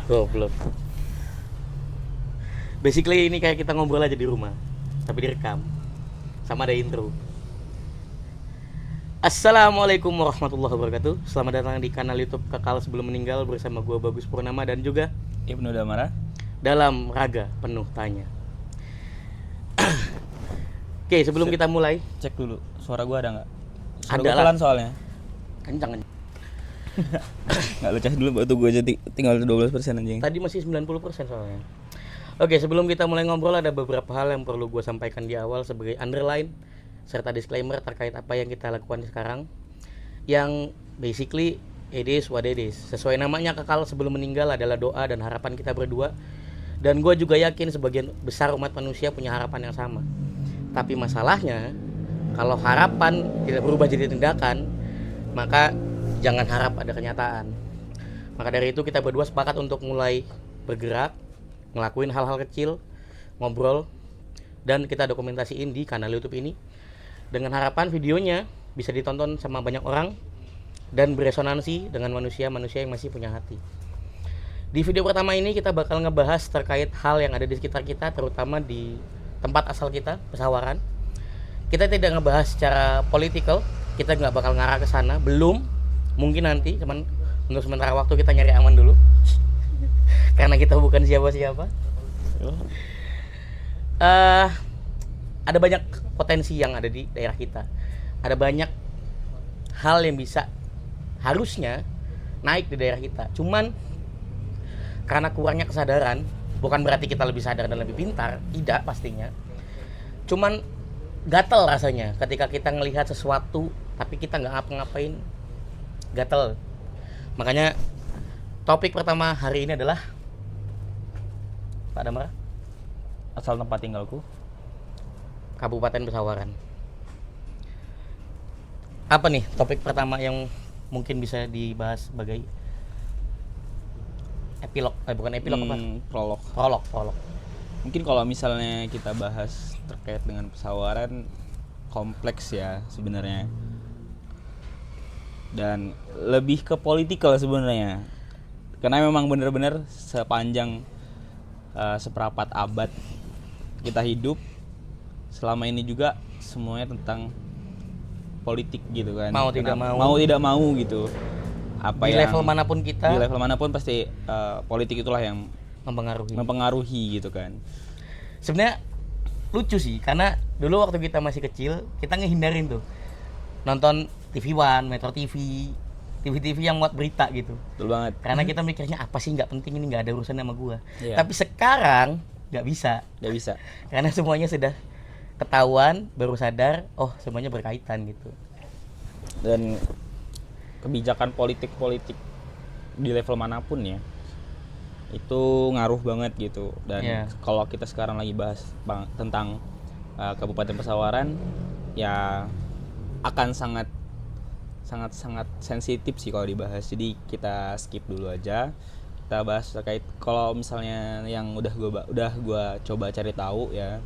Goblok. Basically ini kayak kita ngobrol aja di rumah, tapi direkam. Sama ada intro. Assalamualaikum warahmatullahi wabarakatuh. Selamat datang di kanal YouTube Kekal Sebelum Meninggal bersama gue Bagus Purnama dan juga Ibnu Damara dalam raga penuh tanya. Oke, sebelum kita mulai, cek dulu suara gua ada nggak? Suara Ada gua lah. pelan soalnya. kencang. Nggak, lu cek dulu batu gua aja tinggal 12% anjing. Tadi masih 90% soalnya. Oke, sebelum kita mulai ngobrol ada beberapa hal yang perlu gue sampaikan di awal sebagai underline serta disclaimer terkait apa yang kita lakukan sekarang. Yang basically it is what it is. Sesuai namanya, kekal sebelum meninggal adalah doa dan harapan kita berdua. Dan gue juga yakin sebagian besar umat manusia punya harapan yang sama. Tapi masalahnya, kalau harapan tidak berubah jadi tindakan, maka jangan harap ada kenyataan. Maka dari itu kita berdua sepakat untuk mulai bergerak, ngelakuin hal-hal kecil, ngobrol, dan kita dokumentasiin di kanal YouTube ini dengan harapan videonya bisa ditonton sama banyak orang dan beresonansi dengan manusia-manusia yang masih punya hati. Di video pertama ini kita bakal ngebahas terkait hal yang ada di sekitar kita, terutama di tempat asal kita, Pesawaran. Kita tidak ngebahas secara politikal, kita nggak bakal ngarah ke sana, belum, mungkin nanti, cuman untuk sementara waktu kita nyari aman dulu. Karena kita bukan siapa-siapa. Ada banyak potensi yang ada di daerah kita. Ada banyak hal yang bisa harusnya naik di daerah kita. Cuman karena kurangnya kesadaran, bukan berarti kita lebih sadar dan lebih pintar, tidak pastinya. Cuman gatel rasanya ketika kita ngelihat sesuatu tapi kita nggak ngapa-ngapain, gatel. Makanya topik pertama hari ini adalah Pak Damara, Asal tempat tinggalku. Kabupaten Pesawaran. Apa nih topik pertama yang mungkin bisa dibahas sebagai epilog? Bukan epilog, apa? Prolog. Mungkin kalau misalnya kita bahas terkait dengan Pesawaran, kompleks ya sebenarnya. Dan lebih ke politikal sebenarnya. Karena memang benar-benar sepanjang seperempat abad kita hidup, selama ini juga semuanya tentang politik gitu kan. Mau tidak mau gitu. Di level manapun kita, di level manapun pasti politik itulah yang mempengaruhi gitu kan. Sebenarnya lucu sih, karena dulu waktu kita masih kecil kita ngehindarin tuh nonton TV One, Metro TV, TV yang muat berita gitu. Betul banget. Karena kita mikirnya apa sih, nggak penting, ini nggak ada urusan sama gua. Iya. Tapi sekarang nggak bisa. Karena semuanya sudah ketahuan, baru sadar, oh semuanya berkaitan gitu. Dan kebijakan politik di level manapun ya, itu ngaruh banget gitu. Dan kalau kita sekarang lagi bahas tentang Kabupaten Pesawaran, ya akan sangat sensitif sih kalau dibahas. Jadi kita skip dulu aja. Kita bahas terkait kalau misalnya yang udah gua coba cari tahu ya.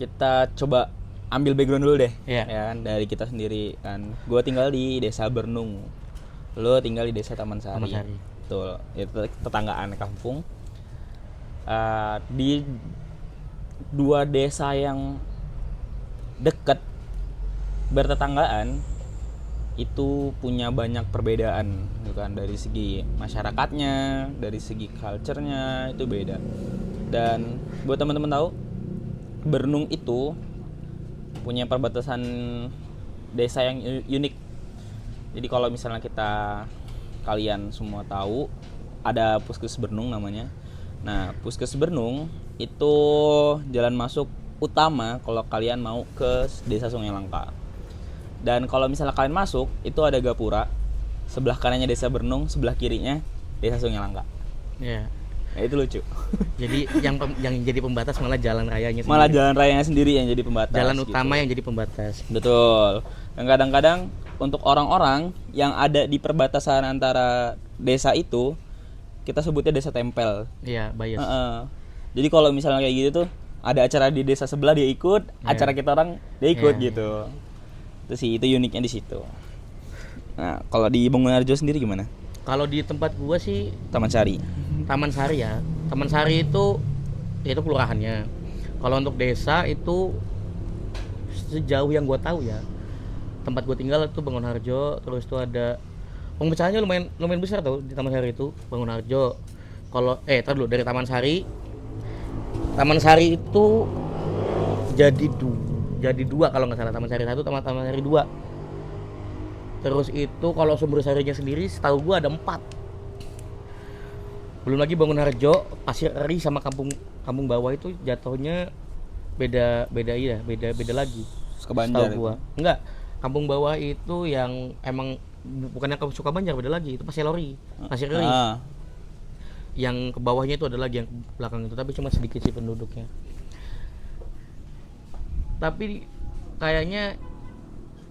Kita coba ambil background dulu deh, ya kan, dari kita sendiri kan. Gua tinggal di Desa Bernung. Lo tinggal di Desa Taman Sari. Betul. Itu tetanggaan kampung. Di dua desa yang dekat bertetanggaan itu punya banyak perbedaan gitu kan, dari segi masyarakatnya, dari segi culture-nya itu beda. Dan buat teman-teman tahu, Bernung itu punya perbatasan desa yang unik. Jadi kalau misalnya kalian semua tahu ada Puskes Bernung namanya. Nah, Puskes Bernung itu jalan masuk utama kalau kalian mau ke Desa Sungai Langka. Dan kalau misalnya kalian masuk, itu ada gapura. Sebelah kanannya Desa Bernung, sebelah kirinya Desa Sungai Langka. Iya. Nah, itu lucu. Jadi yang jadi pembatas malah jalan rayanya sendiri. Malah jalan rayanya sendiri yang jadi pembatas. Jalan gitu. utama yang jadi pembatas. Betul. Dan kadang-kadang untuk orang-orang yang ada di perbatasan antara desa itu, kita sebutnya desa tempel. Iya, bias. Jadi kalau misalnya kayak gitu tuh, ada acara di desa sebelah dia ikut, acara kita orang dia ikut gitu. Itu sih, itu uniknya di situ. Nah, kalau di Bangunarjo sendiri gimana? Kalau di tempat gua sih Taman Sari. Taman Sari ya. Taman Sari itu kelurahannya. Kalau untuk desa itu sejauh yang gua tahu ya, tempat gua tinggal itu Bangunharjo, terus tuh ada pemecahannya lumayan lumayan besar tuh di Taman Sari itu, Bangunharjo. Kalau tar dulu dari Taman Sari. Taman Sari itu jadi dua kalau nggak salah, Taman Sari 1 sama Taman Sari 2. Terus itu kalau sumber sarinya sendiri setahu gua ada 4. Belum lagi Bangunharjo, Pasir Eri sama kampung bawah itu jatuhnya beda lagi. Sukabanjar. Setahu gua. Enggak, kampung bawah itu yang emang bukannya kampung Sukabanjar, beda lagi. Itu Pasir Eri. Pasir Eri. Yang ke bawahnya itu ada lagi yang ke belakang itu, tapi cuma sedikit sih penduduknya. Tapi kayaknya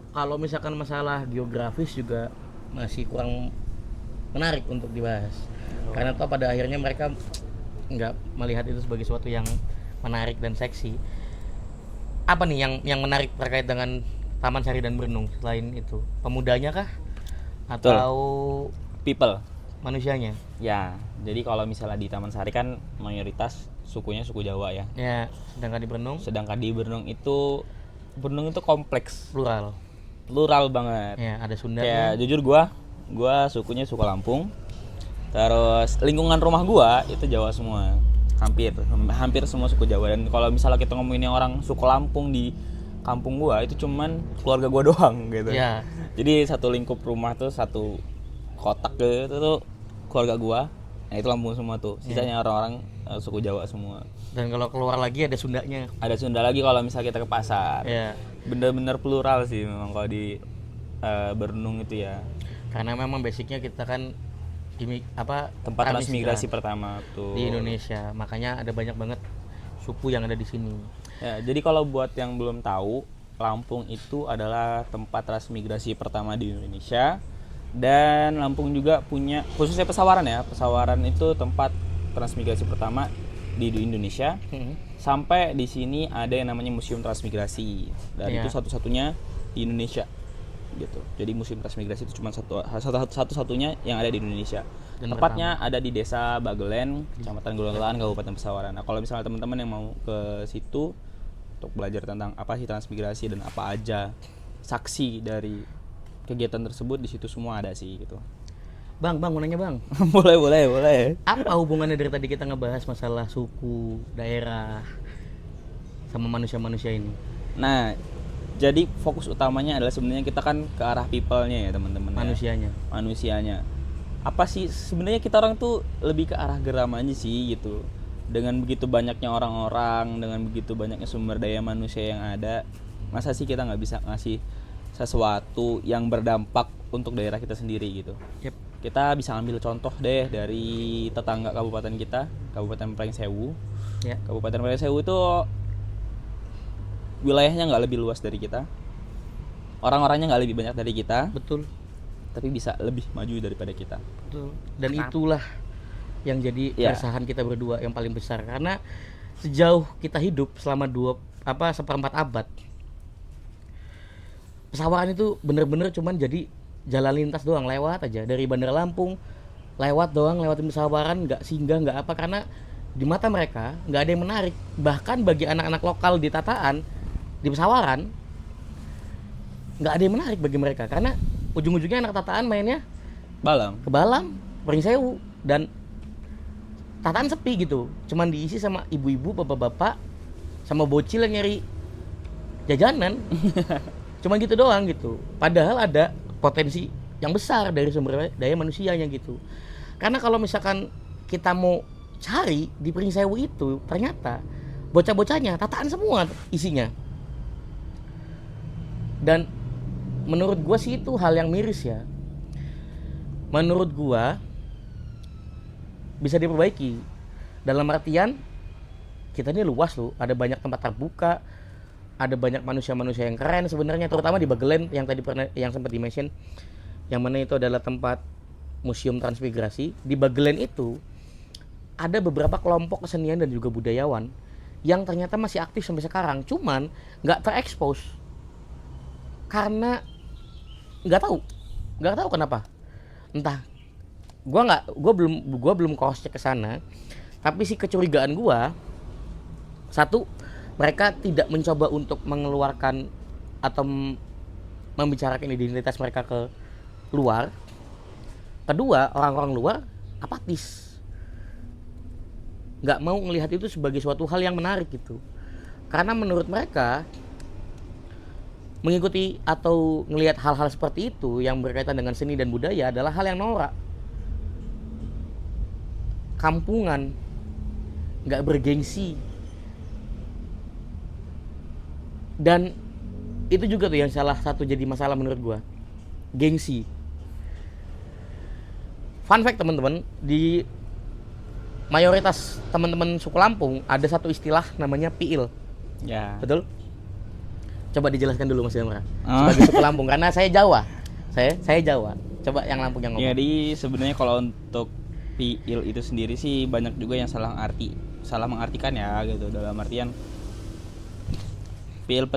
kalau misalkan masalah geografis juga masih kurang menarik untuk dibahas. Karena toh pada akhirnya mereka nggak melihat itu sebagai sesuatu yang menarik dan seksi. Apa nih yang menarik terkait dengan Taman Sari dan Berenung selain itu? Pemudanya kah? Atau People. manusianya? Ya, jadi kalau misalnya di Taman Sari kan mayoritas sukunya suku Jawa ya. Ya, sedangkan di Berenung Berenung itu kompleks, plural banget. ya, ada Sunda. Kayak jujur gua sukunya suku Lampung. Terus lingkungan rumah gua itu Jawa semua. Hampir semua suku Jawa. Dan kalau misalnya kita ngomongin orang suku Lampung di kampung gua itu cuman keluarga gua doang gitu. Ya. Jadi satu lingkup rumah tuh satu kotak gitu tuh keluarga gua. Nah, itu Lampung semua tuh. Sisanya orang-orang suku Jawa semua. Dan kalau keluar lagi ada Sundanya. Ada Sunda lagi kalau misalnya kita ke pasar. Ya. Bener-bener plural sih memang kalau di Berenung itu ya. Karena memang basicnya kita kan Tempat transmigrasi pertama tuh di Indonesia. Makanya ada banyak banget suku yang ada di sini. Ya, jadi kalau buat yang belum tahu, Lampung itu adalah tempat transmigrasi pertama di Indonesia. Dan Lampung juga punya, khususnya Pesawaran ya, Pesawaran itu tempat transmigrasi pertama di Indonesia. Sampai di sini ada yang namanya Museum Transmigrasi, dan itu satu-satunya di Indonesia gitu. Jadi Museum Transmigrasi itu cuma satu-satunya yang ada di Indonesia. Dan tempatnya ada di Desa Bagelen, Kecamatan Gorontalo, Kabupaten Pesawaran. Nah, kalau misalnya teman-teman yang mau ke situ untuk belajar tentang apa sih transmigrasi dan apa aja saksi dari kegiatan tersebut, di situ semua ada sih gitu. Bang, mau nanya bang. boleh. Apa hubungannya dari tadi kita ngebahas masalah suku, daerah, sama manusia-manusia ini? Nah, jadi fokus utamanya adalah sebenarnya kita kan ke arah people-nya ya teman-teman. Manusianya. Apa sih sebenarnya kita orang tuh lebih ke arah geram aja sih gitu. Dengan begitu banyaknya orang-orang, dengan begitu banyaknya sumber daya manusia yang ada, masa sih kita nggak bisa ngasih sesuatu yang berdampak untuk daerah kita sendiri gitu. Yep. Kita bisa ambil contoh deh dari tetangga kabupaten kita, Kabupaten Pringsewu. Ya. Kabupaten Pringsewu itu wilayahnya nggak lebih luas dari kita, orang-orangnya nggak lebih banyak dari kita. Betul. Tapi bisa lebih maju daripada kita. Betul. Dan itulah yang jadi keresahan kita berdua yang paling besar, karena sejauh kita hidup selama 1/4 abad, Pesawaran itu bener-bener cuman jadi jalan lintas doang, lewat aja dari Bandara Lampung, lewatin Pesawaran, nggak singgah, nggak apa, karena di mata mereka nggak ada yang menarik. Bahkan bagi anak-anak lokal di Tataan, di Pesawaran, nggak ada yang menarik bagi mereka, karena ujung-ujungnya anak Tataan mainnya ke Balam, Pringsewu, dan Tataan sepi gitu, cuman diisi sama ibu-ibu, bapak-bapak, sama bocil yang nyari jajanan. Cuma gitu doang gitu. Padahal ada potensi yang besar dari sumber daya manusianya gitu. Karena kalau misalkan kita mau cari di Pringsewu itu, ternyata bocah-bocahnya Tataan semua isinya. Dan menurut gua sih itu hal yang miris ya. Menurut gua bisa diperbaiki. Dalam artian kita ini luas loh, ada banyak tempat terbuka, ada banyak manusia-manusia yang keren sebenarnya, terutama di Bagelen yang tadi yang sempat di-mention, yang mana itu adalah tempat Museum Transmigrasi. Di Bagelen itu ada beberapa kelompok kesenian dan juga budayawan yang ternyata masih aktif sampai sekarang, cuman nggak terekspos karena nggak tahu kenapa, entah gua belum cross check ke sana, tapi sih kecurigaan gua, satu, mereka tidak mencoba untuk mengeluarkan atau membicarakan identitas mereka ke luar. Kedua, orang-orang luar apatis, nggak mau melihat itu sebagai suatu hal yang menarik gitu, karena menurut mereka mengikuti atau ngelihat hal-hal seperti itu yang berkaitan dengan seni dan budaya adalah hal yang norak, kampungan, nggak bergengsi. Dan itu juga tuh yang salah satu jadi masalah menurut gua, gengsi. Fun fact teman-teman, di mayoritas teman-teman suku Lampung ada satu istilah namanya piil. Ya. Betul? Coba dijelaskan dulu Mas Demra. Oh. Sebagai suku Lampung, karena saya Jawa. Saya Jawa. Coba yang Lampung yang ngomong. Jadi sebenarnya kalau untuk piil itu sendiri sih banyak juga yang salah mengartikan ya gitu, dalam artian piil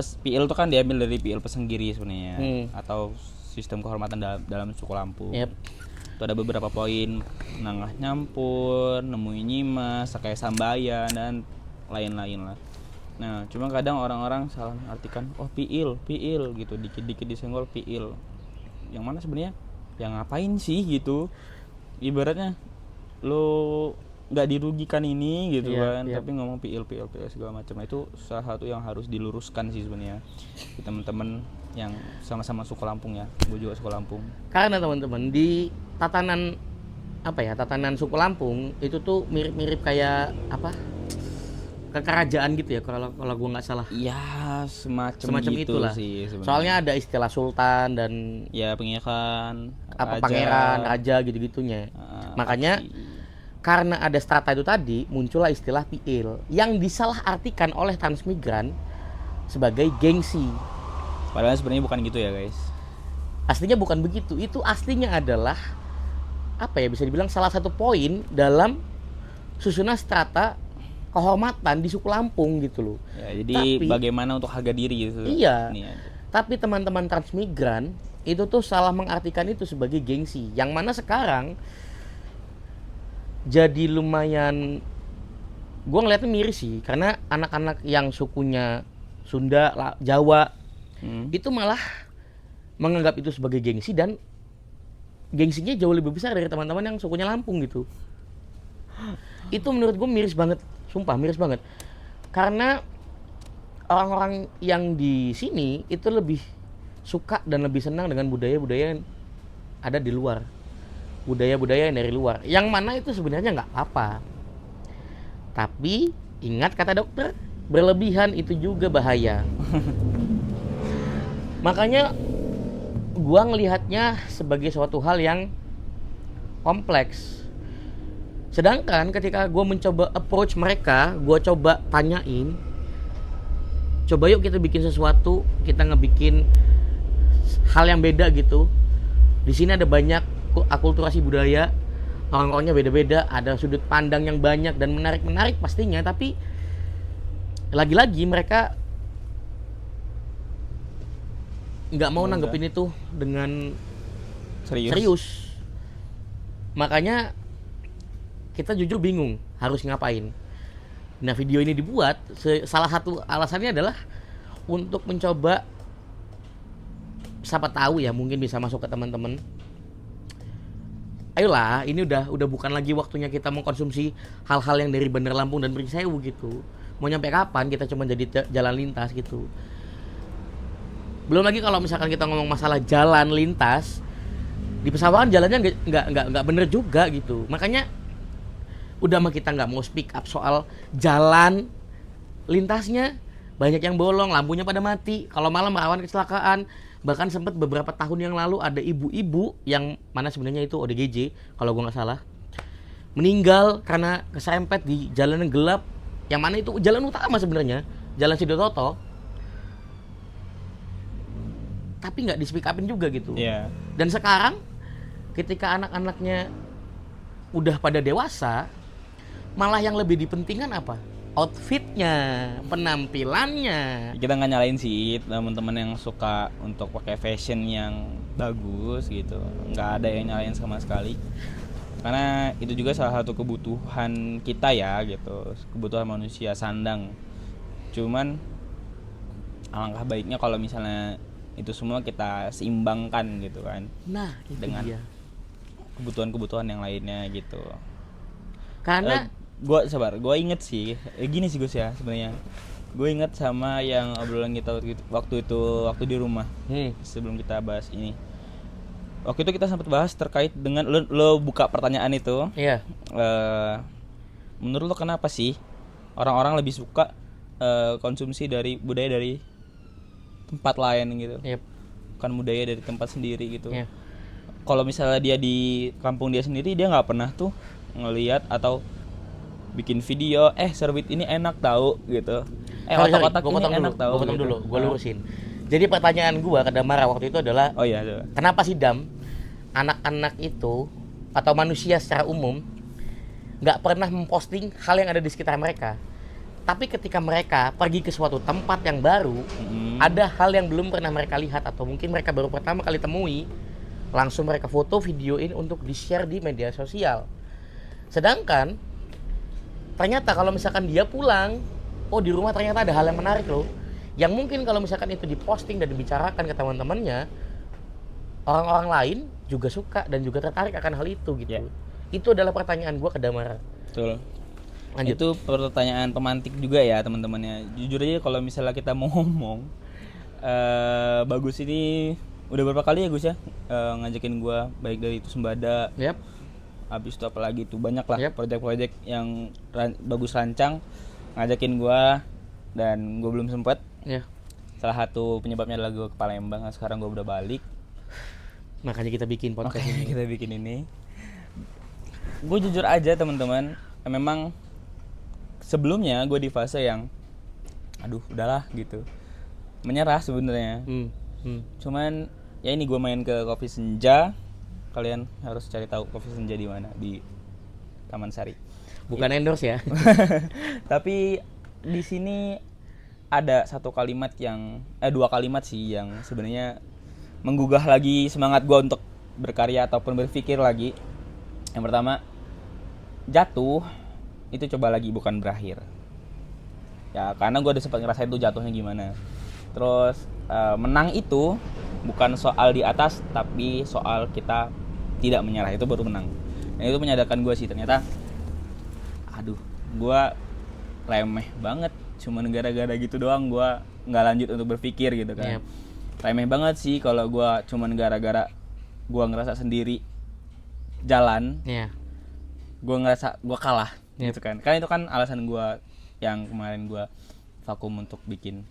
itu kan diambil dari piil pesenggiri sebenarnya, atau sistem kehormatan dalam suku Lampung. Yep. Itu ada beberapa poin, nangah nyampur, nemui nyimas, sakai sambayan dan lain-lain lah. Nah, cuma kadang orang-orang salah mengartikan, oh piil gitu, dikit-dikit disenggol piil. Yang mana sebenarnya yang ngapain sih gitu? Ibaratnya lo nggak dirugikan ini gitu kan, tapi ngomong piil segala macam. Itu salah satu yang harus diluruskan sih sebenarnya di teman-teman yang sama-sama suku Lampung ya. Gue juga suku Lampung. Karena teman-teman di tatanan suku Lampung itu tuh mirip-mirip kayak apa? Kekerajaan gitu ya kalau gue nggak salah. Iya, semacam gitu itulah sih sebenarnya. Soalnya ada istilah sultan dan ya pengikan, pangeran, raja gitu-gitunya. Makanya karena ada strata itu tadi, muncullah istilah piil yang disalahartikan oleh transmigran sebagai gengsi. Padahal sebenarnya bukan gitu ya guys. Aslinya bukan begitu. Itu aslinya adalah apa ya, bisa dibilang salah satu poin dalam susunan strata kehormatan di suku Lampung gitu loh. Ya, jadi bagaimana untuk harga diri gitu. Iya. Tapi teman-teman transmigran itu tuh salah mengartikan itu sebagai gengsi, yang mana sekarang jadi lumayan, gue ngeliatnya miris sih, karena anak-anak yang sukunya Sunda, Jawa itu malah menganggap itu sebagai gengsi, dan gengsinya jauh lebih besar dari teman-teman yang sukunya Lampung gitu. Itu menurut gue miris banget, sumpah miris banget, karena orang-orang yang di sini itu lebih suka dan lebih senang dengan budaya-budaya yang ada di luar, budaya-budaya yang dari luar, yang mana itu sebenarnya nggak apa-apa. Tapi ingat kata dokter, berlebihan itu juga bahaya. Makanya gua ngelihatnya sebagai suatu hal yang kompleks. Sedangkan ketika gua mencoba approach mereka, gua coba tanyain, coba yuk kita bikin sesuatu, kita ngebikin hal yang beda gitu. Di sini ada banyak akulturasi budaya, orang-orangnya beda-beda, ada sudut pandang yang banyak dan menarik pastinya, tapi lagi-lagi mereka nggak mau nanggepin itu dengan serius. Makanya kita jujur bingung harus ngapain. Nah, video ini dibuat salah satu alasannya adalah untuk mencoba, siapa tahu ya mungkin bisa masuk ke teman-teman. Ayolah, ini udah bukan lagi waktunya kita mengkonsumsi hal-hal yang dari Bandar Lampung dan Pringsewu gitu. Mau nyampe kapan kita cuma jadi jalan lintas gitu. Belum lagi kalau misalkan kita ngomong masalah jalan lintas, di Pesawaran jalannya nggak bener juga gitu. Makanya udah mah kita nggak mau speak up soal jalan lintasnya, banyak yang bolong, lampunya pada mati, kalau malam rawan kecelakaan. Bahkan sempat beberapa tahun yang lalu ada ibu-ibu yang mana sebenarnya itu ODGJ kalau gue nggak salah, meninggal karena keserempet di jalan yang gelap, yang mana itu jalan utama sebenarnya, Jalan Sidototo, tapi nggak di speak upin juga gitu. Dan sekarang ketika anak-anaknya udah pada dewasa, malah yang lebih dipentingkan apa? Outfitnya, penampilannya. Kita nggak nyalain sih teman-teman yang suka untuk pakai fashion yang bagus gitu, nggak ada yang nyalain sama sekali. Karena itu juga salah satu kebutuhan kita ya gitu, kebutuhan manusia sandang. Cuman alangkah baiknya kalau misalnya itu semua kita seimbangkan gitu kan Nah, itu dengan dia. kebutuhan-kebutuhan yang lainnya gitu. Karena Gue inget sih gini sih Gus ya sebenarnya. Gue inget sama yang obrolan kita waktu di rumah sebelum kita bahas ini. Waktu itu kita sempat bahas terkait dengan lo buka pertanyaan itu. iya, Menurut lo kenapa sih orang-orang lebih suka konsumsi dari budaya dari tempat lain gitu, yep, bukan budaya dari tempat sendiri gitu. iya. Kalau misalnya dia di kampung dia sendiri, dia nggak pernah tuh ngelihat atau bikin video serbit ini enak tahu gitu. Otak-otak ini enak tahu. Gue potong gitu. dulu, gue lurusin. Jadi pertanyaan gue ke Damara waktu itu adalah, Oh iya, coba. kenapa sih Dam, anak-anak itu atau manusia secara umum nggak pernah memposting hal yang ada di sekitar mereka, tapi ketika mereka pergi ke suatu tempat yang baru, ada hal yang belum pernah mereka lihat atau mungkin mereka baru pertama kali temui, langsung mereka foto videoin untuk di-share di media sosial. Sedangkan ternyata kalau misalkan dia pulang, oh di rumah ternyata ada hal yang menarik loh, yang mungkin kalau misalkan itu diposting dan dibicarakan ke teman-temannya, orang-orang lain juga suka dan juga tertarik akan hal itu gitu. Yeah. Itu adalah pertanyaan gue ke Damara. Betul. Lanjut. Itu pertanyaan pemantik juga ya teman-temannya. Jujur aja kalau misalnya kita mau ngomong, Bagus ini udah berapa kali ya Gus ya ngajakin gua, baik dari itu Sembada, Yap. habis itu apalagi tuh banyak lah Yap. proyek-proyek yang Bagus rancang, ngajakin gua dan gua belum sempet. Ya. Salah satu penyebabnya adalah gua ke Palembang, sekarang gua udah balik. Makanya kita bikin podcast Makanya ini. kita bikin ini. Gue jujur aja teman-teman, memang sebelumnya gue di fase yang aduh udahlah gitu, menyerah sebenarnya. Cuman ya ini gue main ke Kopi Senja, kalian harus cari tahu Kopi Senja di mana, di Taman Sari. Bukan endorse ya. Tapi di sini ada satu kalimat yang dua kalimat sih yang sebenarnya menggugah lagi semangat gue untuk berkarya ataupun berpikir lagi. Yang pertama, jatuh itu coba lagi, bukan berakhir. Ya karena gue udah sempat ngerasain tuh jatuhnya gimana. Terus menang itu bukan soal di atas, tapi soal kita tidak menyerah, itu baru menang. Dan itu menyadarkan gue sih ternyata, aduh, gue remeh banget. Cuman gara-gara gitu doang gue nggak lanjut untuk berpikir gitu kan. Yep. Remeh banget sih kalau gue cuman gara-gara gue ngerasa sendiri jalan, Iya. gue ngerasa gue kalah. Yep. Gitu kan. Karena itu kan alasan gue yang kemarin gue vakum untuk bikin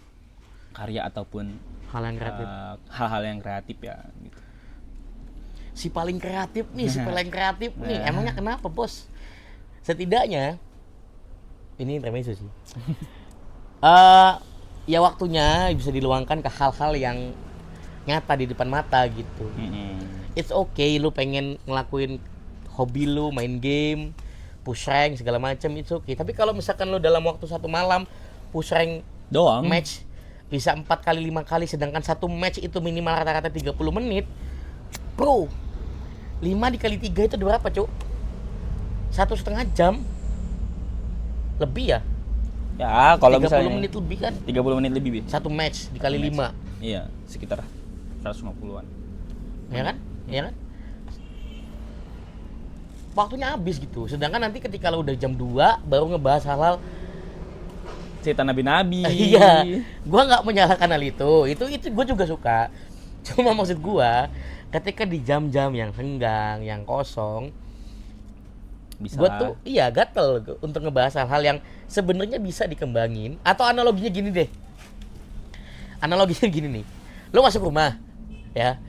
karya ataupun Hal yang kreatif. hal-hal yang kreatif ya gitu. Si paling kreatif nih, Emangnya kenapa, Bos? Setidaknya ini intermezzo sih. Ya waktunya bisa diluangkan ke hal-hal yang nyata di depan mata gitu. It's okay lu pengen ngelakuin hobi lu, main game, push rank segala macam, it's okay. Tapi kalau misalkan lu dalam waktu satu malam push rank Doang. match bisa 4 kali 5 kali, sedangkan satu match itu minimal rata-rata 30 menit. Bro, 5 dikali 3 itu berapa, Cuk? 1,5 jam lebih ya? Ya, kalau 30 misalnya menit lebih kan? 30 menit lebih, Bi. Satu match dikali 5. Iya, sekitar 150-an. Ya kan? Ya kan? Waktunya habis gitu. Sedangkan nanti ketika lo udah jam 2 baru ngebahas hal-hal Cerita nabi-nabi. iya, gua nggak menyalahkan hal itu gue juga suka. Cuma maksud gua ketika di jam-jam yang senggang, yang kosong, Bisa. gua tuh iya gatel untuk ngebahas hal-hal yang sebenarnya bisa dikembangin. Atau analoginya gini deh, analoginya gini nih, lo masuk rumah ya,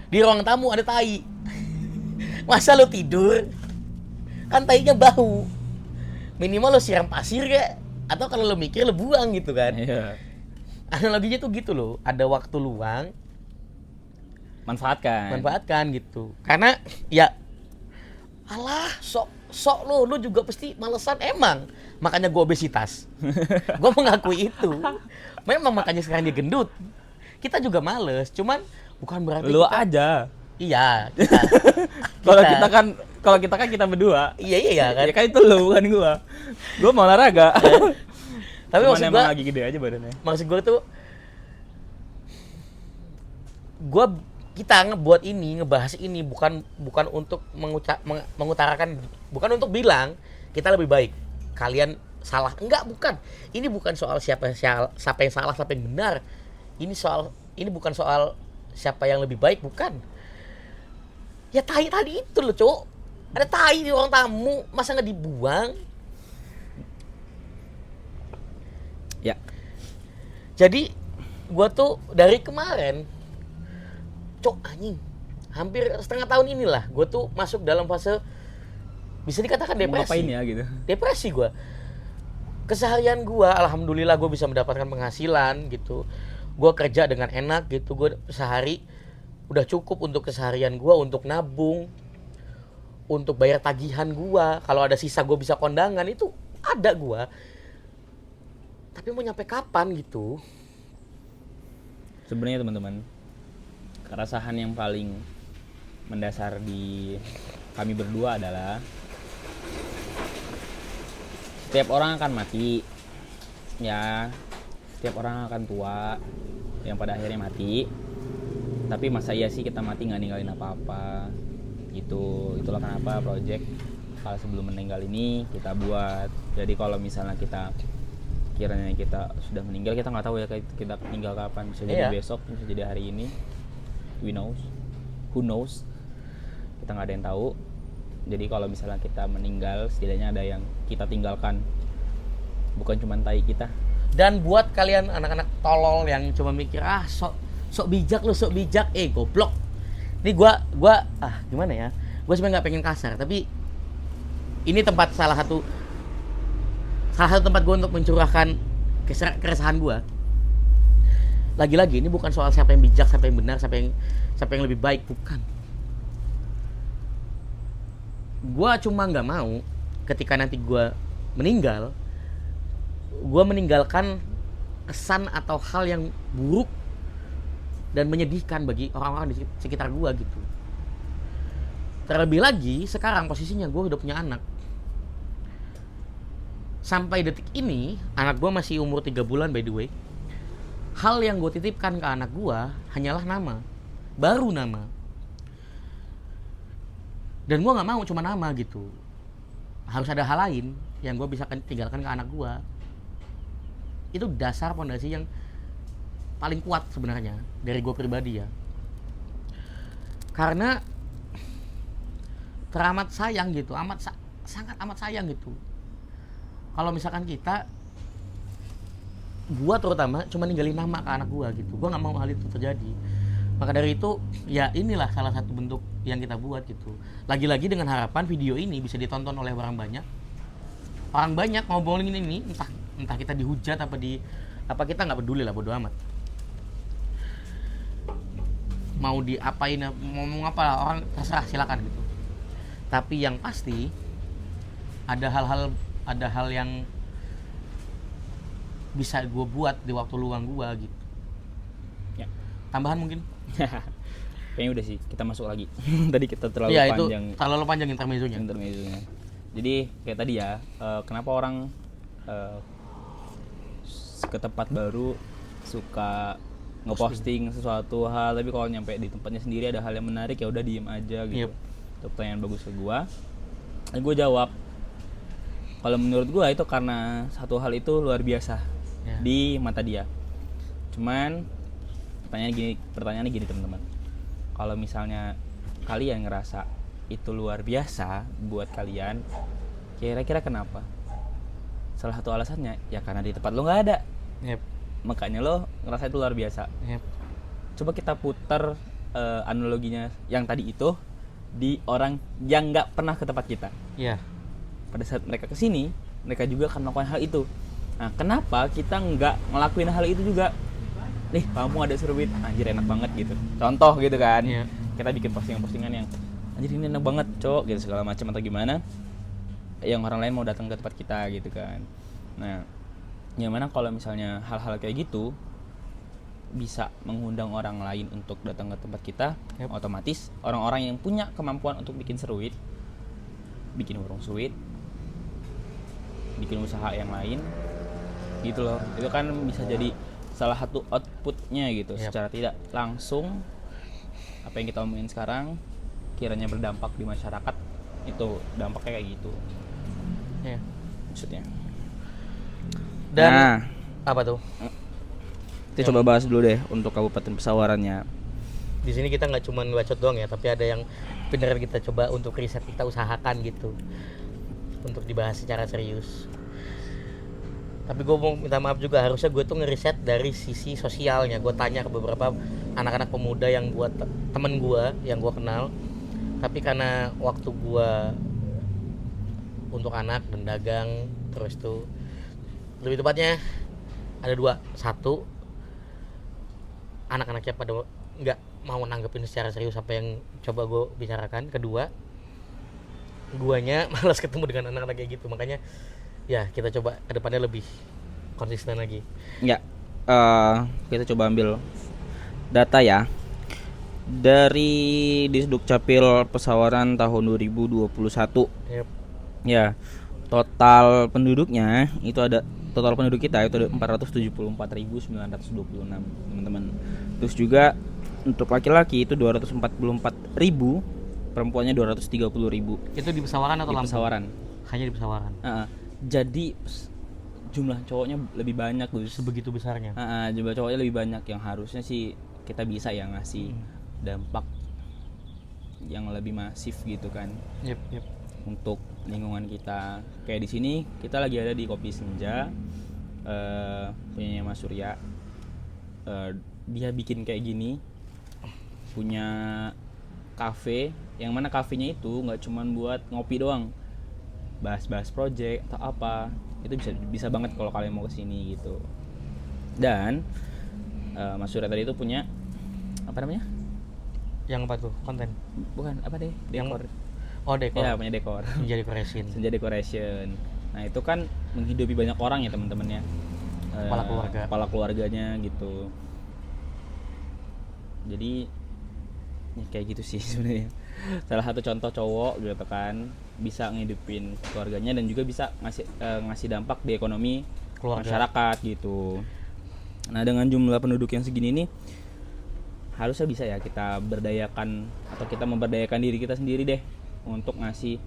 di ruang tamu ada tai. Masa lo tidur, kan tainya bau, minimal lo siram pasir ya, atau kalau lo mikir lo buang gitu kan. Iya. Analoginya tuh gitu loh, ada waktu luang, manfaatkan gitu. Karena ya alah sok lo juga pasti malesan emang, makanya gue obesitas. Gue mengakui itu. Memang makanya sekarang dia gendut. Kita juga males, cuman bukan berarti Lu kita, aja. iya Kalau kita kan Kalau kita kan kita berdua. Iya kan. Ya kan itu lo bukan gua. Gua mau olahraga. Tapi cuman maksud emang gua lagi gede aja badannya. maksud gua tuh kita ngebuat ini, ngebahas ini bukan untuk mengutarakan, bukan untuk bilang kita lebih baik, kalian salah. Enggak, bukan. Ini bukan soal siapa yang salah, siapa yang benar. Ini bukan soal siapa yang lebih baik, bukan. Ya tai tadi itu loh, Cok. Ada tai di ruang tamu, masa nggak dibuang? Ya. Jadi gua tuh dari kemarin, Cok, anjing, hampir setengah tahun inilah gue tuh masuk dalam fase bisa dikatakan Mau depresi. ngapain ya gitu. Depresi gue. Keseharian gue, alhamdulillah gue bisa mendapatkan penghasilan gitu. Gue kerja dengan enak gitu. Gue sehari udah cukup untuk keseharian gue, untuk nabung, untuk bayar tagihan gue. Kalau ada sisa gue bisa kondangan, itu ada gue. Tapi mau nyampe kapan gitu? Sebenarnya teman-teman, keresahan yang paling mendasar di kami berdua adalah setiap orang akan mati, ya, setiap orang akan tua, yang pada akhirnya mati. Tapi masa iya sih kita mati nggak ninggalin apa-apa, gitu. Itulah kenapa project kalau sebelum meninggal ini kita buat. Jadi kalau misalnya kiranya kita sudah meninggal, kita nggak tahu ya kita meninggal kapan, bisa jadi besok, bisa jadi hari ini. Who knows, kita nggak ada yang tahu. Jadi kalau misalnya kita meninggal, setidaknya ada yang kita tinggalkan, bukan cuma tai kita. Dan buat kalian anak-anak tolol yang cuma mikir sok bijak, goblok. Ini gua gimana ya, gua sebenarnya nggak pengen kasar, tapi ini salah satu tempat gua untuk mencurahkan keresahan gua. Lagi-lagi ini bukan soal siapa yang bijak, siapa yang benar, siapa yang lebih baik, bukan. Gua cuma nggak mau ketika nanti gua meninggal, gua meninggalkan kesan atau hal yang buruk dan menyedihkan bagi orang-orang di sekitar gua gitu. Terlebih lagi sekarang posisinya gua udah punya anak. Sampai detik ini anak gua masih umur 3 bulan by the way. Hal yang gue titipkan ke anak gue hanyalah nama, baru nama. Dan gue nggak mau cuma nama gitu, harus ada hal lain yang gue bisa tinggalkan ke anak gue. Itu dasar fondasi yang paling kuat sebenarnya dari gue pribadi ya. Karena teramat sayang gitu, sangat amat sayang gitu. Kalau misalkan gua terutama cuma ninggalin nama ke anak gua gitu. Gua nggak mau hal itu terjadi. Maka dari itu ya inilah salah satu bentuk yang kita buat gitu. Lagi-lagi dengan harapan video ini bisa ditonton oleh orang banyak. Orang banyak ngobrolin ini, entah kita dihujat apa kita nggak peduli lah, bodo amat. Mau diapain, mau ngomong apa lah, orang terserah, silakan gitu. Tapi yang pasti ada hal yang bisa gue buat di waktu luang gue gitu. Ya. Tambahan mungkin? Kayaknya udah sih, kita masuk lagi. Tadi kita terlalu panjang. Itu terlalu panjang intermezzonya. Jadi kayak tadi ya, kenapa orang ke tempat baru suka ngeposting sesuatu hal, tapi kalau nyampe di tempatnya sendiri ada hal yang menarik ya udah diem aja gitu. Itu pertanyaan bagus ke gue. Gue jawab, kalau menurut gue itu karena satu hal itu luar biasa di mata dia. Cuman pertanyaannya gini teman-teman, kalau misalnya kalian ngerasa itu luar biasa buat kalian, kira-kira kenapa? Salah satu alasannya ya karena di tempat lo nggak ada. Makanya lo ngerasa itu luar biasa. Coba kita putar analoginya yang tadi itu di orang yang nggak pernah ke tempat kita. Pada saat mereka kesini, mereka juga akan melakukan hal itu. Nah, kenapa kita nggak ngelakuin hal itu juga? Nih, kamu ada serbit, anjir enak banget gitu. Contoh gitu kan. Kita bikin postingan yang anjir ini enak banget, cok, gitu segala macam atau gimana. Yang orang lain mau datang ke tempat kita gitu kan. Nah, gimana kalau misalnya hal-hal kayak gitu bisa mengundang orang lain untuk datang ke tempat kita, otomatis orang-orang yang punya kemampuan untuk bikin seruit bikin warung sweet, bikin usaha yang lain gitu loh. Itu kan bisa jadi salah satu outputnya gitu. Yap. Secara tidak langsung apa yang kita omongin sekarang kiranya berdampak di masyarakat, itu dampaknya kayak gitu Ya. maksudnya. Dan Nah, apa tuh? kita coba bahas dulu deh untuk Kabupaten Pesawarannya. Di sini kita nggak cuma bacot doang ya, tapi ada yang beneran kita coba untuk riset, kita usahakan gitu untuk dibahas secara serius. Tapi gue mau minta maaf juga, harusnya gue tuh ngeriset dari sisi sosialnya. Gue tanya ke beberapa anak-anak pemuda yang gue temen gue yang gue kenal, tapi karena waktu gue untuk anak dan dagang terus tuh, lebih tepatnya ada dua. Satu, anak-anaknya pada nggak mau nanggepin secara serius apa yang coba gue bicarakan. Kedua, guanya malas ketemu dengan anak-anak kayak gitu. Makanya ya kita coba kedepannya lebih konsisten lagi. Ya, kita coba ambil data ya dari Disduk Capil Pesawaran tahun 2021. Yep. Ya, total penduduknya itu ada, total penduduk kita itu ada 474.926 teman-teman. Terus juga untuk laki-laki itu 244.000, perempuannya 230.000 Itu di Pesawaran atau di Lampung? Pesawaran. Hanya di Pesawaran. Jadi jumlah cowoknya lebih banyak, Gus. Sebegitu besarnya. Jumlah cowoknya lebih banyak, yang harusnya sih kita bisa ya ngasih dampak yang lebih masif gitu kan. Yep. Untuk lingkungan kita. Kayak di sini kita lagi ada di Kopi Senja, punyanya Mas Surya. Dia bikin kayak gini, punya kafe, yang mana kafenya itu nggak cuman buat ngopi doang, bahas-bahas project atau apa, itu bisa banget kalau kalian mau kesini gitu. Dan Mas Surya tadi itu punya apa namanya? Yang apa tuh? Konten? Bukan, apa deh? Dekor. Oh, dekor. Ya, punya dekor. Senja Decoration. Senja Decoration. Nah, itu kan menghidupi banyak orang ya teman-temannya. Kepala keluarga. Kepala keluarganya gitu. Jadi ya kayak gitu sih sebenarnya. Salah satu contoh cowok gitu kan, bisa ngehidupin keluarganya dan juga bisa ngasih dampak di ekonomi Keluarga. masyarakat gitu. Nah, dengan jumlah penduduk yang segini nih, harusnya bisa ya kita berdayakan atau kita memberdayakan diri kita sendiri deh untuk ngasih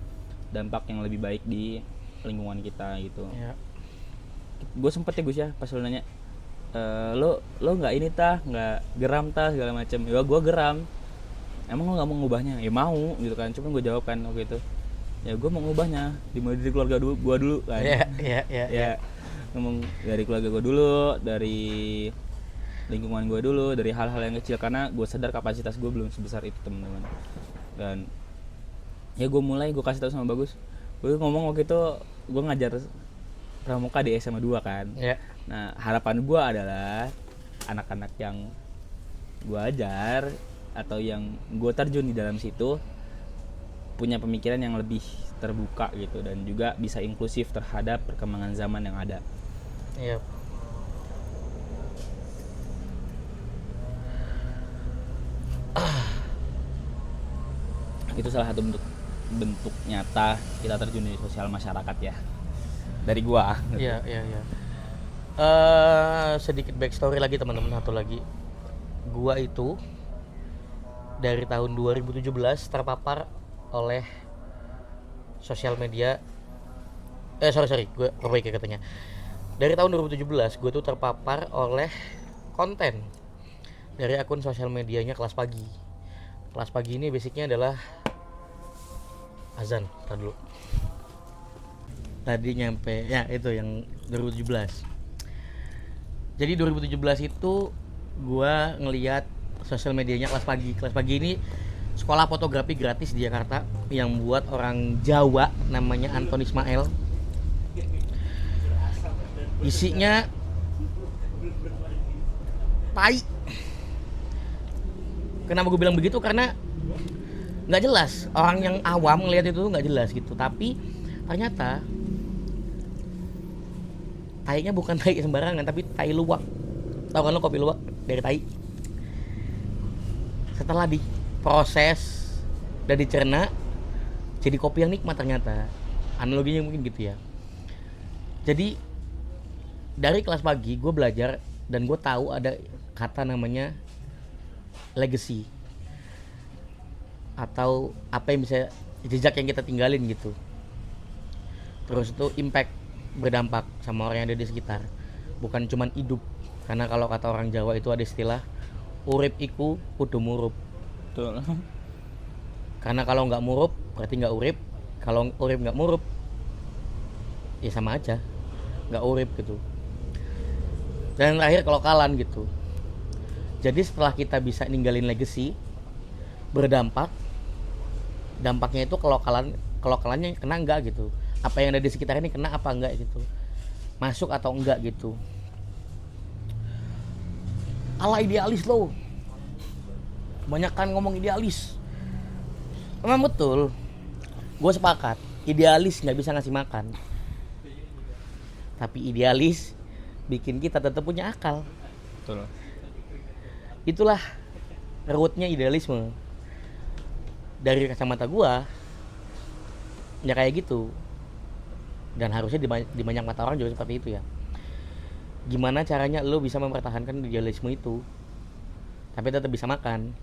dampak yang lebih baik di lingkungan kita gitu. Ya. Gue sempet ya Gus ya pas lu nanya, lo nggak ini tah, nggak geram tah segala macam. Ya gue geram. Emang lo nggak mau ngubahnya? Ya mau gitu kan. Cuma gue jawab kan waktu itu, ya gue mau ngubahnya dimulai dari keluarga gue dulu kan. Ya ngomong dari keluarga gue dulu, dari lingkungan gue dulu, dari hal-hal yang kecil, karena gue sadar kapasitas gue belum sebesar itu teman-teman. Dan ya gue kasih tahu sama Bagus. Gue ngomong waktu itu gue ngajar pramuka di SMA 2 kan. Nah, harapan gue adalah anak-anak yang gue ajar atau yang gue terjun di dalam situ punya pemikiran yang lebih terbuka gitu, dan juga bisa inklusif terhadap perkembangan zaman yang ada. Iya. Itu salah satu bentuk nyata kita terjun di sosial masyarakat ya, dari gua. Iya. Sedikit backstory lagi teman-teman, satu lagi. Gua itu dari tahun 2017 terpapar oleh sosial media. Gue perbaiki katanya. Dari tahun 2017 gue tuh terpapar oleh konten dari akun sosial medianya Kelas Pagi. Kelas Pagi ini basicnya adalah azan. Ntar dulu. Tadi nyampe ya itu yang 2017. Jadi 2017 itu gue ngelihat sosial medianya Kelas Pagi. Kelas Pagi ini sekolah fotografi gratis di Jakarta yang buat orang Jawa, namanya Anton Ismail. Isinya tai. Kenapa gue bilang begitu? Karena nggak jelas, orang yang awam ngelihat itu nggak jelas gitu. Tapi ternyata tainya bukan tai sembarangan, tapi tai luwak. Tahu kan lo kopi luwak dari tai? Setelah diproses dan dicerna, jadi kopi yang nikmat ternyata. Analoginya mungkin gitu ya. Jadi dari kelas pagi gue belajar dan gue tahu ada kata namanya legacy atau apa yang bisa jejak yang kita tinggalin gitu. Terus itu impact, berdampak sama orang yang ada di sekitar, bukan cuman hidup. Karena kalau kata orang Jawa itu ada istilah urip iku kudu murup. Betul. Karena kalau nggak murup berarti nggak urip, kalau urip nggak murup ya sama aja nggak urip gitu. Dan terakhir kelokalan gitu. Jadi setelah kita bisa ninggalin legacy, berdampak, dampaknya itu kelokalannya kena enggak gitu, apa yang ada di sekitar ini kena apa enggak gitu, masuk atau enggak gitu. Ala idealis lo, kebanyakan ngomong idealis. Memang betul, gue sepakat, idealis nggak bisa ngasih makan, tapi idealis bikin kita tetap punya akal. Betul. Itulah rootnya idealisme. Dari kacamata gua ya kayak gitu, dan harusnya di banyak mata orang juga seperti itu ya. Gimana caranya lo bisa mempertahankan idealisme itu tapi tetap bisa makan,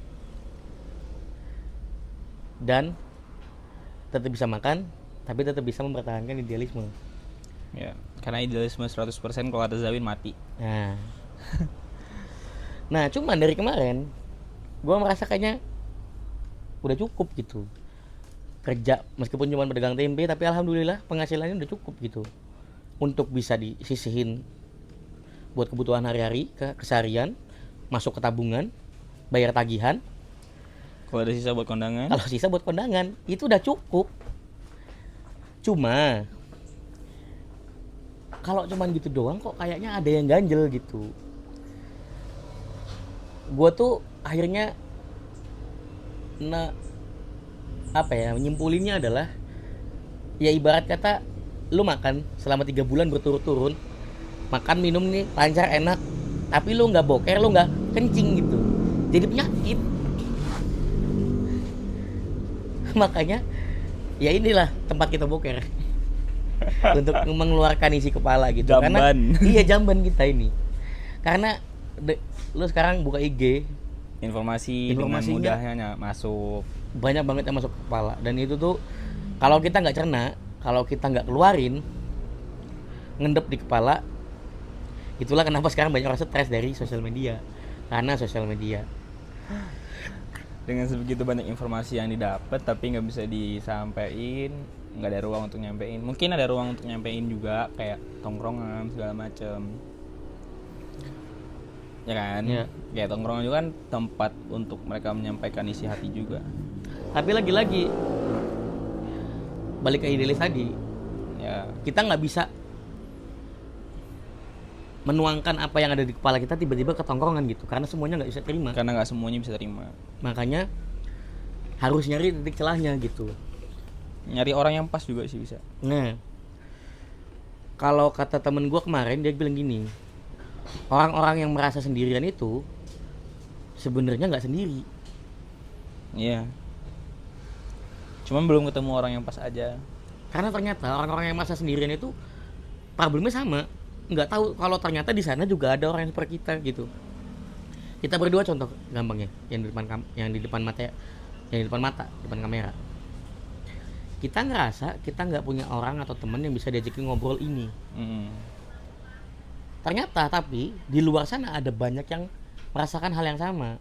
dan tetap bisa makan tapi tetap bisa mempertahankan idealisme Ya, karena idealisme 100% kalau kata Zawin mati. Nah cuman dari kemarin gua merasa kayaknya udah cukup gitu kerja, meskipun cuma pedagang tempe tapi alhamdulillah penghasilannya udah cukup gitu untuk bisa disisihin buat kebutuhan hari-hari, keseharian, masuk ke tabungan, bayar tagihan. Kalau ada sisa buat kondangan. Kalau sisa buat kondangan itu udah cukup. Cuma kalau cuman gitu doang kok kayaknya ada yang ganjel gitu. Gue tuh akhirnya nyimpulinnya adalah ya ibarat kata lu makan selama 3 bulan berturut-turut, makan minum nih lancar enak, tapi lu nggak boker, lu nggak kencing gitu, jadi penyakit. Makanya ya inilah tempat kita boker untuk mengeluarkan isi kepala gitu. Jamban. Karena iya jamban kita ini. Karena lu sekarang buka IG, Informasinya dengan mudahnya masuk. banyak banget yang masuk ke kepala, dan itu tuh kalau kita nggak cerna, kalau kita nggak keluarin, ngendep di kepala. Itulah kenapa sekarang banyak orang stres dari sosial media, karena sosial media. Dengan sebegitu banyak informasi yang didapat tapi nggak bisa disampaikan, nggak ada ruang untuk nyampein. Mungkin ada ruang untuk nyampein juga kayak tongkrongan segala macem, ya kan? Ya. Kayak tongkrongan juga kan tempat untuk mereka menyampaikan isi hati juga. Tapi lagi-lagi balik ke idealis tadi, Ya, kita nggak bisa menuangkan apa yang ada di kepala kita tiba-tiba ke tongkrongan gitu, karena semuanya nggak bisa terima. karena nggak semuanya bisa terima. Makanya harus nyari titik celahnya gitu. Nyari orang yang pas juga sih bisa. Nah, kalau kata temen gue kemarin, dia bilang gini, orang-orang yang merasa sendirian itu sebenarnya nggak sendiri. Iya. Cuman belum ketemu orang yang pas aja. Karena ternyata orang-orang yang merasa sendirian itu problemnya sama. Nggak tahu kalau ternyata di sana juga ada orang yang seperti kita gitu. Kita berdua contoh gampangnya, yang di depan depan kamera. Kita ngerasa kita nggak punya orang atau teman yang bisa diajakin ngobrol ini. Ternyata tapi di luar sana ada banyak yang merasakan hal yang sama.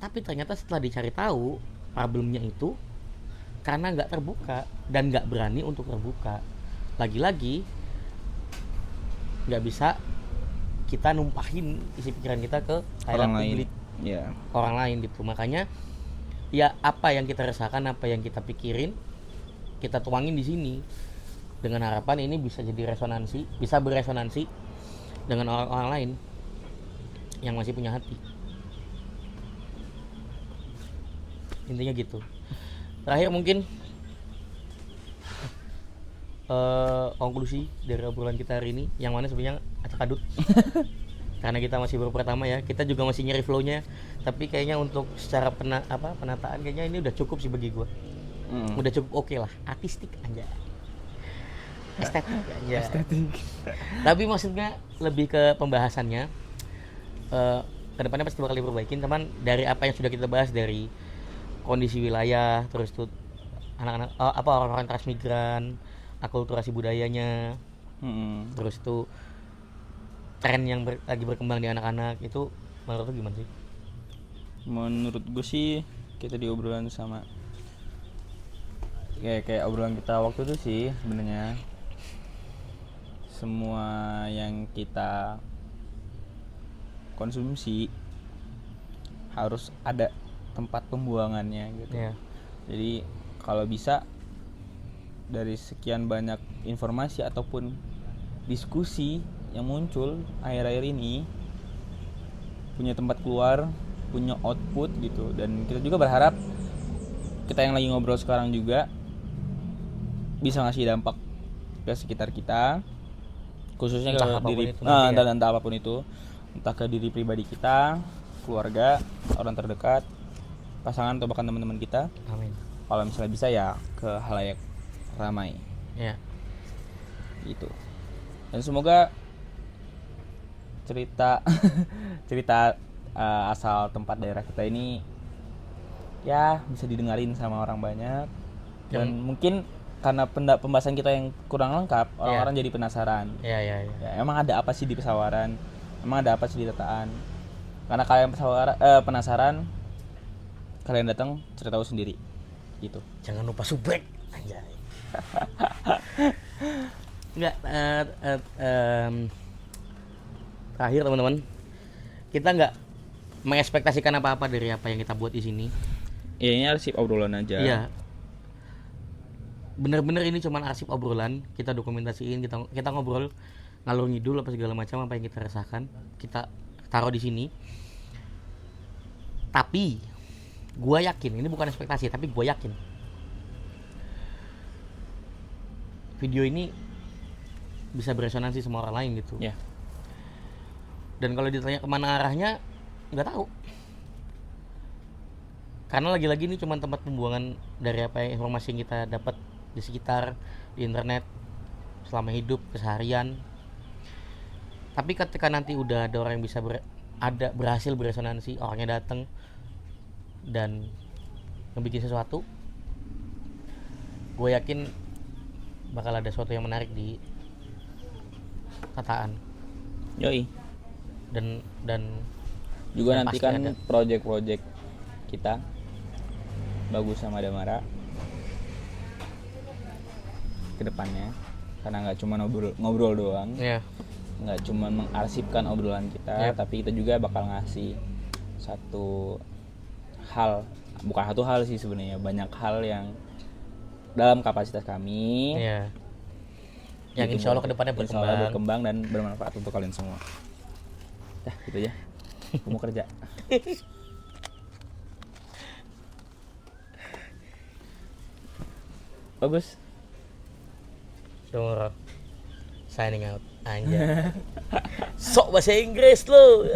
Tapi ternyata setelah dicari tahu, problemnya itu karena nggak terbuka dan nggak berani untuk terbuka. Lagi-lagi nggak bisa kita numpahin isi pikiran kita ke Orang publik, ya. orang lain gitu. Makanya ya apa yang kita rasakan, apa yang kita pikirin, kita tuangin di sini dengan harapan ini bisa jadi bisa beresonansi dengan orang-orang lain yang masih punya hati. Intinya gitu. Terakhir mungkin konklusi dari obrolan kita hari ini, yang mana sebenarnya acak adut karena kita masih baru pertama ya, kita juga masih nyari flow-nya, tapi kayaknya untuk secara penataan kayaknya ini udah cukup sih bagi gue. udah cukup oke lah, artistik aja, estetik aja. Tapi maksudnya lebih ke pembahasannya, kedepannya pasti bakal diperbaikin teman, dari apa yang sudah kita bahas, dari kondisi wilayah, terus tuh anak-anak orang-orang transmigran, akulturasi budayanya, terus itu tren yang lagi berkembang di anak-anak itu, menurut lu gimana sih? Menurut gue sih kita diobrolan sama kayak obrolan kita waktu itu sih, sebenarnya semua yang kita konsumsi harus ada tempat pembuangannya gitu. Ya. Jadi kalau bisa dari sekian banyak informasi ataupun diskusi yang muncul akhir-akhir ini, punya tempat keluar, punya output gitu. Dan kita juga berharap kita yang lagi ngobrol sekarang juga bisa ngasih dampak ke sekitar kita, khususnya Entah ke diri apapun itu nanti ya. dan entah apapun itu, entah ke diri pribadi kita, keluarga, orang terdekat, pasangan atau bahkan teman-teman kita. Amin. Kalau misalnya bisa ya ke halayak ramai Ya. gitu. Dan semoga cerita asal tempat daerah kita ini ya bisa didengarin sama orang banyak. Dan mungkin karena pembahasan kita yang kurang lengkap, orang-orang jadi penasaran. Ya. Ya, emang ada apa sih di Pesawaran? Emang ada apa sih di Tataan? Karena kalian penasaran, kalian datang cari tahu sendiri gitu. Jangan lupa subrek anjay. Enggak, terakhir teman-teman, kita nggak mengekspektasikan apa-apa dari apa yang kita buat di sini. Ya ini arsip obrolan aja. Iya. Bener-bener ini cuman arsip obrolan, kita dokumentasiin, kita ngobrol ngalur ngidul apa segala macam, apa yang kita rasakan kita taruh di sini. Tapi gua yakin, ini bukan ekspektasi, tapi gua yakin video ini bisa beresonansi sama orang lain gitu. Ya. Dan kalau ditanya kemana arahnya, nggak tahu. Karena lagi-lagi ini cuma tempat pembuangan dari apa yang informasi yang kita dapat di sekitar, di internet, selama hidup keseharian. Tapi ketika nanti udah ada orang yang bisa berhasil beresonansi, orangnya datang dan ngebikin sesuatu, gue yakin bakal ada sesuatu yang menarik di Tataan. Yoi. Dan Juga dan nanti pasti kan ada. project-project kita bagus sama Damara ke depannya, karena nggak cuma ngobrol doang, Ya. nggak cuma mengarsipkan obrolan kita, tapi kita juga bakal ngasih satu hal, bukan satu hal sih sebenarnya, banyak hal yang dalam kapasitas kami, Ya. Yang insya Allah kedepannya insya Allah berkembang. berkembang dan bermanfaat untuk kalian semua. Dah gitu aja, aku mau kerja. Bagus. Signing out. Anjay. Sok bahasa Inggris lu.